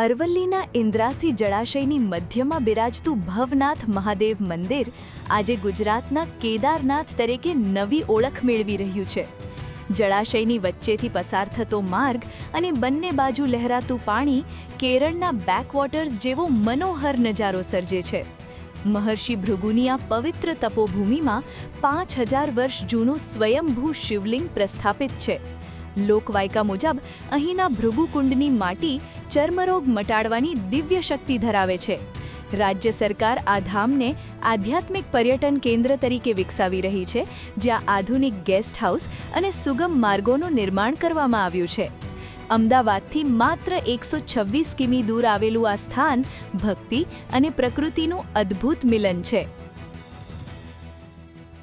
અરવલ્લીના ઇન્દ્રાસી જળાશયની મધ્યમાં બિરાજતું ભવનાથ મહાદેવ મંદિર આજે ગુજરાતના કેદારનાથ તરીકે નવી ઓળખ મેળવી રહ્યું છે। જળાશયની વચ્ચેથી પસાર થતો માર્ગ અને બંને બાજુ લહેરાતું પાણી કેરળના બેકવોટર્સ જેવો મનોહર નજારો સર્જે છે। મહર્ષિ ભૃગુની આ પવિત્ર તપોભૂમિમાં 5000 વર્ષ જૂનું સ્વયંભૂ શિવલિંગ પ્રસ્થાપિત છે। લોકવાયકા મુજબ અહીંના ભૃગુકુંડની માટી ચર્મરોગ મટાડવાની દિવ્ય શક્તિ ધરાવે છે। રાજ્ય સરકાર આ ધામને આધ્યાત્મિક પર્યટન કેન્દ્ર તરીકે વિકસાવી રહી છે, જ્યાં આધુનિક ગેસ્ટ હાઉસ અને સુગમ માર્ગોનું નિર્માણ કરવામાં આવ્યું છે। અમદાવાદથી માત્ર 126 કિમી દૂર આવેલું આ સ્થાન ભક્તિ અને પ્રકૃતિનું અદ્ભુત મિલન છે।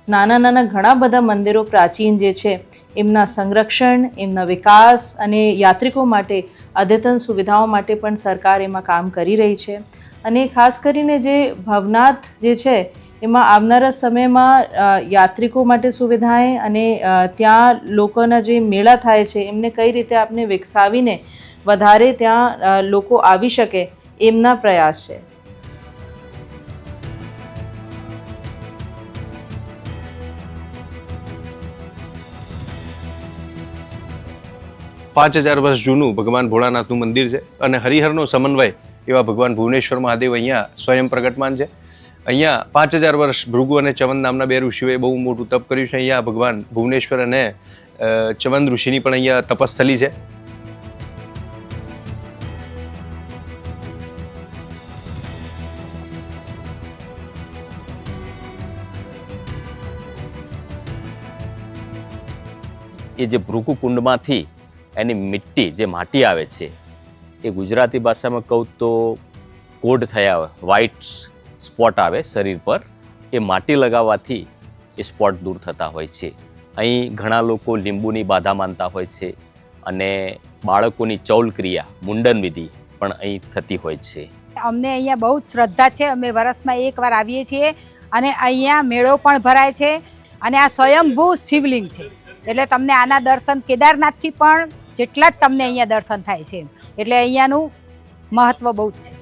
નાના ઘણા બધા મંદિરો પ્રાચીન જે છે એમના સંરક્ષણ, એમના વિકાસ અને યાત્રિકો માટે અદ્યતન સુવિધાઓ માટે પણ સરકાર એમાં કામ કરી રહી છે। અને ખાસ કરીને જે ભવનાથ જે છે એમાં આવનારા સમયમાં યાત્રિકો માટે સુવિધાએ અને ત્યાં લોકોના જે મેળા થાય છે એમને કઈ રીતે આપણે વિકસાવીને વધારે ત્યાં લોકો આવી શકે એમના પ્રયાસ છે। 5000 વર્ષ જૂનું ભગવાન ભોળાનાથનું મંદિર છે અને હરિહરનો સમન્વય એવા ભગવાન ભુવનેશ્વર મહાદેવ અહીંયા સ્વયં પ્રગટમાન છે। અહીંયા 5000 વર્ષ ભૃગુ અને ચવન નામના બે ઋષિઓએ બહુ મોટું તપ કર્યું છે। અહીંયા ભગવાન ભુવનેશ્વર અને ચવન ઋષિની પણ અહીંયા તપસ્થલી છે। એ જે ભૃગુ કુંડમાંથી એની મિટ્ટી જે માટી આવે છે એ ગુજરાતી ભાષામાં કહું તો કોડ થયા હોય, વ્હાઇટ સ્પોટ આવે શરીર પર, એ માટી લગાવવાથી એ સ્પોટ દૂર થતા હોય છે। અહીં ઘણા લોકો લીંબુની બાધા માનતા હોય છે અને બાળકોની ચૌલ ક્રિયા, મુંડન વિધિ પણ અહીં થતી હોય છે। અમને અહીંયા બહુ જ શ્રદ્ધા છે। અમે વર્ષમાં એકવાર આવીએ છીએ અને અહીંયા મેળો પણ ભરાય છે અને આ સ્વયંભૂ શિવલિંગ છે, એટલે તમને આના દર્શન કેદારનાથથી પણ જેટલા જ તમને અહીંયા દર્શન થાય છે, એટલે અહીંયાનું મહત્વ બહુ જ છે।